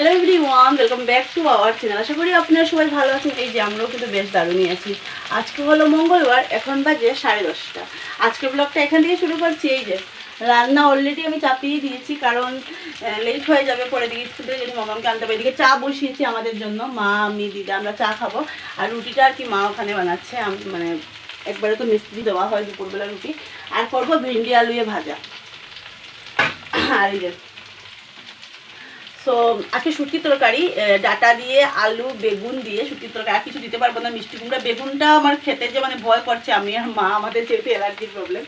Hello everyone, welcome back to our channel. আশা করি আপনারা সবাই ভালো আছেন। এই যে আমরাও কিন্তু বেশ দারুণই আছি। আজকে হলো মঙ্গলবার, এখন বাজে 10:30। আজকের ব্লগটা এখান থেকে শুরু করছি। এই যে রান্না অলরেডি আমি চাপিয়ে দিয়েছি, কারণ লেট হয়ে যাবে পরে দিকে স্কুল থেকে যদি মামাকে আনতে হবে। এদিকে চা বসিয়েছি আমাদের জন্য, মা আমি দিদা আমরা চা খাবো। আর রুটিটা আর কি মা ওখানে বানাচ্ছে, আমি মানে একবারে তো মিস্ত্রি দেওয়া হয় দুপুরবেলা রুটি। আর করবো ভেন্ডি আলুয়ে ভাজা। আর এই যে সো আজকে শুটকির তরকারি, ডাটা দিয়ে আলু বেগুন দিয়ে শুটকির তরকারি। আর কিছু দিতে পারবো না, মিষ্টি কুমড়া বেগুনটা আমার খেতে যে মানে ভয় করছে আমি আর মা, আমাদের যেহেতু অ্যালার্জির প্রবলেম।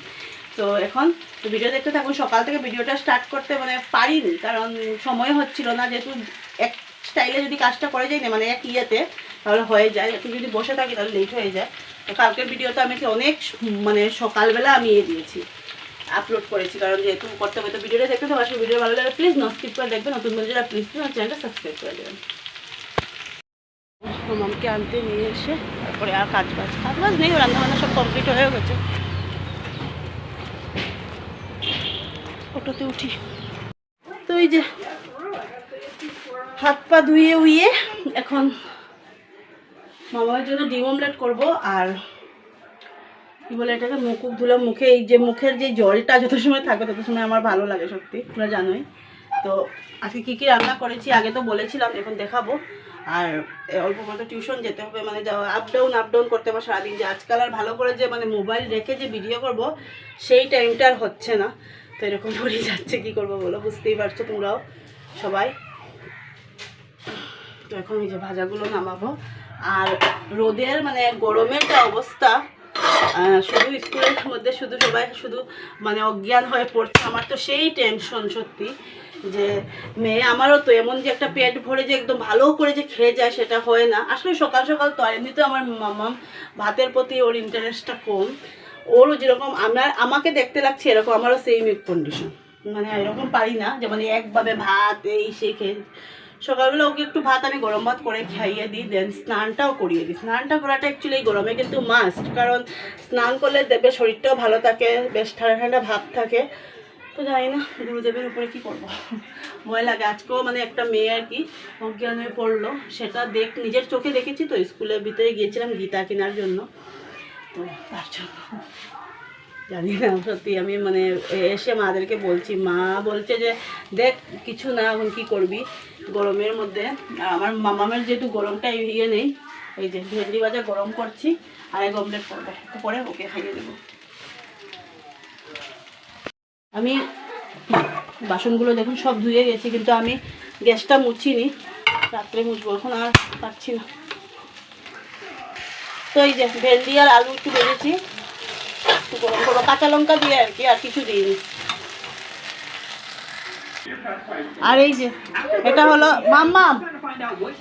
তো এখন ভিডিও দেখতে থাকুন। সকাল থেকে ভিডিওটা স্টার্ট করতে মানে পারিনি, কারণ সময় হচ্ছিল না। যেহেতু এক স্টাইলে যদি কাজটা করে যাই না মানে এক ইয়েতে, তাহলে হয়ে যায়। একটু যদি বসে থাকি তাহলে লেট হয়ে যায়। তো কালকের ভিডিওটা আমি অনেক মানে সকালবেলা আমি দিয়েছি, আপলোড করেছি, কারণ যেহেতু করতে হবে। তো ভিডিওটা দেখতে তো আসলে ভিডিও ভালো লাগে প্লিজ নট স্কিপ করে দেখবেন। নতুন বন্ধুরা প্লিজ আমার চ্যানেলটা সাবস্ক্রাইব করে দেবেন। মামাকে আনতে নিয়ে এসে তারপরে আর কাজ নেই, রান্নাবান্না সব কমপ্লিট হয়ে গেছে। অটোতে উঠি। তো এই যে হাত পা ধুয়ে উইয়ে এখন মামার জন্য ডিম অমলেট করবো। আর কি বলে এটাকে, মুখ ধুলাম। মুখে এই যে মুখের যে জলটা যত সময় থাকবে তত সময় আমার ভালো লাগে সত্যি, তোমরা জানোই। তো আজকে কী কী রান্না করেছি আগে তো বলেছিলাম, এখন দেখাবো। আর অল্প মতো টিউশন যেতে হবে, মানে যাওয়া আপ ডাউন করতে হবে সারাদিন। যে আজকাল আর ভালো করে যে মানে মোবাইল রেখে যে ভিডিও করব সেই টাইমটা আর হচ্ছে না। তো এরকম পড়ে যাচ্ছে, কী করবো বলো, বুঝতেই পারছো তোমরাও সবাই। তো এখন এই যে ভাজাগুলো নামাবো। আর রোদের মানে গরমের যা অবস্থা, শুধু স্কুলের মধ্যে শুধু সবাই শুধু মানে অজ্ঞান হয়ে পড়ছে। আমার তো সেই টেনশন সত্যি, যে মেয়ে আমারও তো এমন যে একটা পেট ভরে যে একদম ভালো করে যে খেয়ে যায় সেটা হয় না। আসলে সকাল সকাল তো আর এমনিতে আমার মামা ভাতের প্রতি ওর ইন্টারেস্টটা কম। ওরও যেরকম আমাকে দেখতে লাগছে এরকম আমারও সেম কন্ডিশন, মানে এরকম পারি না যে মানে একভাবে ভাত এই সে খেয়ে। সকালবেলা ওকে একটু ভাত আমি গরম ভাত করে খাইয়ে দিই, দেন স্নানটাও করিয়ে দিই। স্নানটা করাটা অ্যাকচুয়ালি এই গরমে কিন্তু মাস্ট, কারণ স্নান করলে দেখবে শরীরটাও ভালো থাকে, বেশ ঠান্ডা ঠান্ডা ভাব থাকে। তো জানি না গুরুদেবের উপরে কি করব, ভয় লাগে। আজকেও মানে একটা মেয়ে আর কি অজ্ঞান হয়ে পড়লো, সেটা নিজের চোখে দেখেছি। তো স্কুলের ভিতরে গিয়েছিলাম গীতা কেনার জন্য, তো তার জন্য জানি না সত্যি। আমি মানে এসে মাদেরকে বলছি, মা বলছে যে দেখ কিছু না, এখন কী করবি গরমের মধ্যে। আমার মামামের যেহেতু গরমটা ইয়ে নেই, এই যে ভেন্ডি ভাজা গরম করছি আর এক অমলেট করবো, পরে ওকে খাইয়ে দেবো। আমি বাসনগুলো দেখুন সব ধুয়ে গেছি, কিন্তু আমি গ্যাসটা মুছিনি, রাত্রে মুছবো, এখন আর পারছি না। তো এই যে ভেন্ডি আর আলু একটু ভেজেছি, একটু গরম করবো কাঁচা লঙ্কা দিয়ে আর কি, আর কিছু দিইনি। আর এই যে এটা হলো মাম্মা,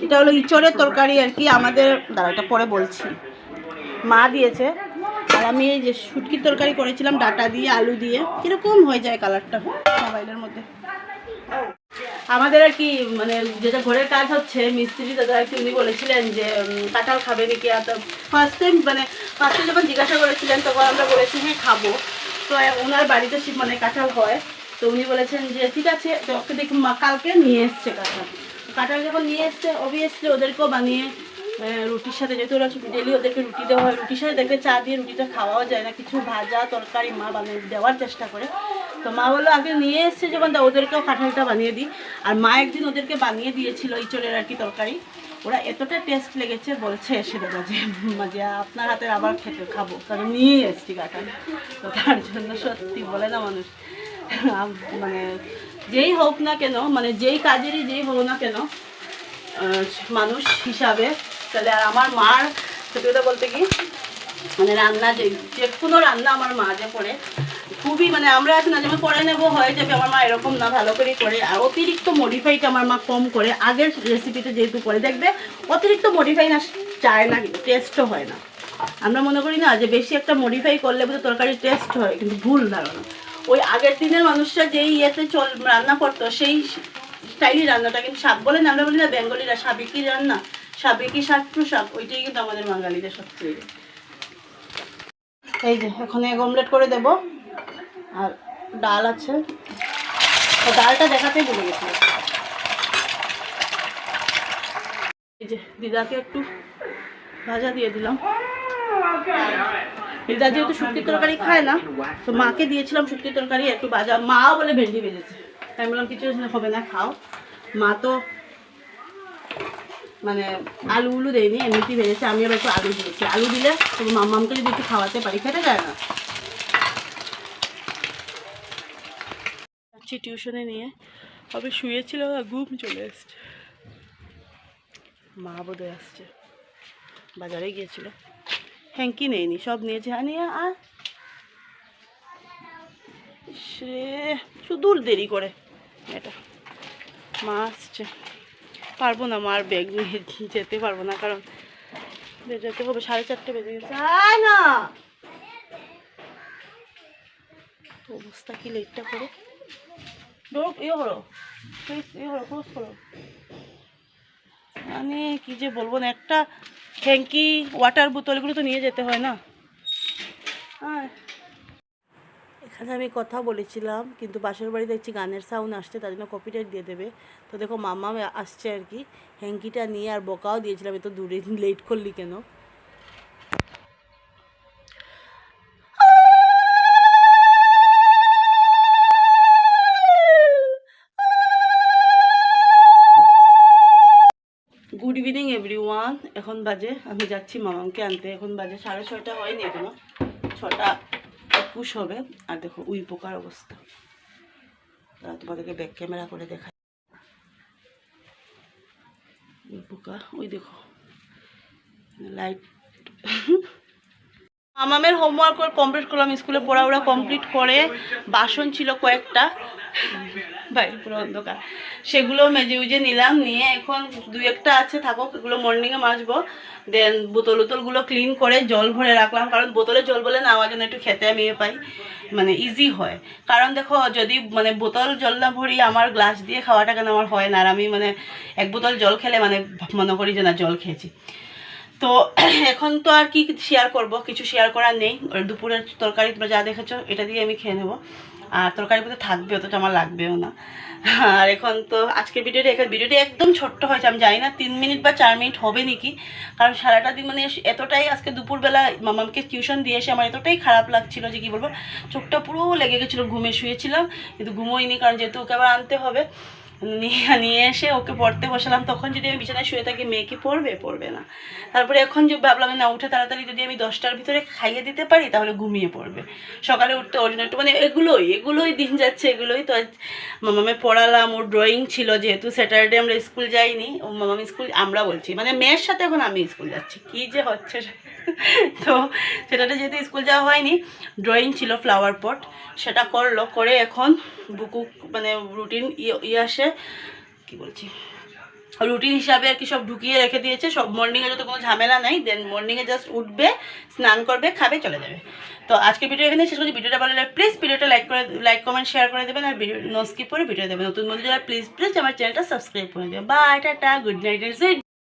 এটা হলো ইঁচড়ের তরকারি আর কি আমাদের, দাঁড়াটা পরে বলছি, মা দিয়েছে। আর আমি এই যে শুটকির তরকারি করেছিলাম ডাটা দিয়ে আলু দিয়ে। কীরকম হয়ে যায় কালারটা মোবাইলের মধ্যে। আমাদের আর কি মানে যেটা ঘরের কাজ হচ্ছে, মিস্ত্রি দাদা আর কি উনি বলেছিলেন যে কাঁঠাল খাবে নাকি। আর ফার্স্টে যখন জিজ্ঞাসা করেছিলেন তখন আমরা বলেছি হ্যাঁ খাবো। তো ওনার বাড়িতে মানে কাঁঠাল হয়, তো উনি বলেছেন যে ঠিক আছে। তো ওকে দেখুন কালকে নিয়ে এসছে কাঁঠাল যখন নিয়ে এসছে অবভিয়াসলি ওদেরকেও বানিয়ে রুটির সাথে, যেহেতু ওরা ডেলি ওদেরকে রুটি দেওয়া হয়, রুটির সাথে দেখবে চা দিয়ে রুটিটা খাওয়াও যায় না, কিছু ভাজা তরকারি মা বানিয়ে দেওয়ার চেষ্টা করে। তো মা বললো আগে নিয়ে এসছে যখন ওদেরকেও কাঁঠালটা বানিয়ে দিই। আর মা একদিন ওদেরকে বানিয়ে দিয়েছিল ইঁচড়ের আর কি তরকারি, ওরা এতটা টেস্ট লেগেছে বলছে এসে দাদা যে আপনার হাতের আবার খাবো, কারণ নিয়ে এসছি কাঁঠাল। তো তার জন্য সত্যি বলে না মানুষ, মানে যেই হোক না কেন, মানে যেই কাজেরই যেই হোক না কেন মানুষ হিসাবে তাহলে। আর আমার মার সত্যি কথা বলতে কি মানে রান্না যে কোনো রান্না আমার মা যে করে খুবই মানে আমরা এখন না যেমন পরে নেবো হয়ে যাবে, আমার মা এরকম না, ভালো করে করে। আর অতিরিক্ত মডিফাইড আমার মা কম করে, আগের রেসিপিতে যেহেতু করে দেখবে অতিরিক্ত মডিফাই না চায় না, কিন্তু টেস্টও হয় না। আমরা মনে করি না যে বেশি একটা মডিফাই করলে বোধহয় তরকারির টেস্ট হয়, কিন্তু ভুল ধারণা। ওই আগের দিনের মানুষরা যেই ইয়েতে রান্না করতো সেই স্টাইলি রান্নাটা, কিন্তু শাক বলে না, আমরা বলি না বেঙ্গলিরা সাবেকি রান্না, সাবেকি শাক প্রশাক, ওইটাই কিন্তু আমাদের বাঙালিদের সত্যি। এই যে এখন এগ অমলেট করে দেব। আর ডাল আছে, ডালটা দেখাতেই ভুলে গেছি। এই যে দিদাকে একটু ভাজা দিয়ে দিলাম। দিদা যেহেতু শুটকির তরকারি খায় না, তো মাকে দিয়েছিলাম শুটকির তরকারি একটু ভাজা। মাও বলে ভেন্ডি ভেজেছে, আমি বললাম কিছু হবে না, খাও। মা তো মানে আলু দেয়নি, এমনিতেই ভেজেছে। আমি আবার একটু আলু দিয়েছি, আলু দিলে তবু মাম্মামকে যদি একটু খাওয়াতে পারি, খেতে যায় না। যাচ্ছি টিউশনে নিয়ে, তবে শুয়েছিল, ঘুম চলে এসছে। মা বোধহয় আসছে, বাজারে গিয়েছিল। হ্যাঙ্কি নেইনি, সব নিয়েছে। আনিয়া আর সে শুধু দেরি করে এটা। মা আসছে, পারবো না, মার ব্যাগ নিয়ে যেতে পারবো না, কারণ যেতে হবে, 4:30 বেজে গেছে। না অবস্থা কি, লেটটা করো, ইয়ে করো, ক্লোজ করো। মানে কি যে বলবো না, একটা হ্যাঙ্কি, ওয়াটার বোতল, এগুলো তো নিয়ে যেতে হয় না। হ্যাঁ, এখানে আমি কথা বলেছিলাম, কিন্তু পাশের বাড়ি দেখছি গানের সাউন্ড আসছে, তার জন্য কপিরাইট দিয়ে দেবে। তো দেখো মাম্মা আসছে আর কি, হ্যাঙ্কিটা নিয়ে, আর বকাও দিয়েছিলাম, এত দূরে লেট করলি কেন। Good evening everyone. এখন বাজে, আমি যাচ্ছি মামাকে আনতে। এখন বাজে 6:30 হয়নি এখনো, 6:21 হবে। আর দেখো উই পোকার অবস্থা, তোমাদেরকে ব্যাক ক্যামেরা করে দেখাই। উই পোকা, ওই দেখো লাইট। মামামের হোমওয়ার্ক কমপ্লিট করলাম, স্কুলে পড়াওড়া কমপ্লিট করে, বাসন ছিল কয়েকটা, বাইরে পুরো অন্ধকার, সেগুলো মেজে উজে নিলাম, নিয়ে এখন 2-1টা আছে, থাকুক, এগুলো মর্নিংয়ে মাজবো। দেন বোতলগুলো ক্লিন করে জল ভরে রাখলাম, কারণ বোতলে জল বলে না আমার জন্য একটু খেতে আমি পাই, মানে ইজি হয়। কারণ দেখো যদি মানে বোতল জল না ভরি, আমার গ্লাস দিয়ে খাওয়াটা কেন আমার হয় না, আর আমি মানে 1 বোতল জল খেলে মানে মনে করি যে না জল খেয়েছি। তো এখন তো আর কি শেয়ার করব, কিছু শেয়ার করার নেই। দুপুরের তরকারি তোমরা যা দেখেছো এটা দিয়ে আমি খেয়ে নেবো, আর তরকারি মধ্যে থাকবে, অতটা আমার লাগবেও না। আর এখন তো আজকের ভিডিওটি একদম ছোট্ট হয়েছে, আমি জানি না 3 মিনিট বা 4 মিনিট হবে নাকি, কারণ সারাটা দিন মানে এতটাই আজকে দুপুরবেলা মামাকে টিউশন দিয়ে এসে আমার এতটাই খারাপ লাগছিল যে কি বলবো, চোখটা পুরো লেগে গেছিলো, ঘুমে শুয়েছিলাম, কিন্তু ঘুমোইনি, কারণ যেহেতু ওকে আবার আনতে হবে। নিয়ে এসে ওকে পড়তে বসালাম, তখন যদি আমি বিছানায় শুয়ে থাকি, মেয়ে কি পড়বে না। তারপরে এখন যে ভাবলাম না, উঠে তাড়াতাড়ি যদি আমি 10টার ভিতরে খাইয়ে দিতে পারি, তাহলে ঘুমিয়ে পড়বে। সকালে উঠতে ওর জন্য একটু মানে এগুলোই দিন যাচ্ছে, এগুলোই। তো মামামে পড়ালাম, ওর ড্রয়িং ছিল, যেহেতু স্যাটারডে আমরা স্কুল যাইনি, ও মামামি স্কুল আমরা বলছি, মানে মেয়ের সাথে এখন আমি স্কুল যাচ্ছি, কি যে হচ্ছে। তো সেটাতে যেহেতু স্কুল যাওয়া হয়নি, ড্রয়িং ছিল ফ্লাওয়ার পট, সেটা করে এখন বুকু মানে রুটিন আসে, কি বলছি, রুটিন হিসাবে আর কি সব ঢুকিয়ে রেখে দিয়েছে। সব মর্নিংয়ে যত কোনো ঝামেলা নাই, দেন মর্নিংয়ে জাস্ট উঠবে, স্নান করবে, খাবে, চলে যাবে। তো আজকে ভিডিও এখানে শেষ করছি। ভিডিওটা ভালো লাগলে প্লিজ ভিডিওটা লাইক কমেন্ট শেয়ার করে দেবেন, আর ভিডিও নো স্কিপ করে ভিডিও দেবেন। নতুন বন্ধু যারা প্লিজ আমার চ্যানেলটা সাবস্ক্রাইব করে দেবেন। Bye, tata, good night.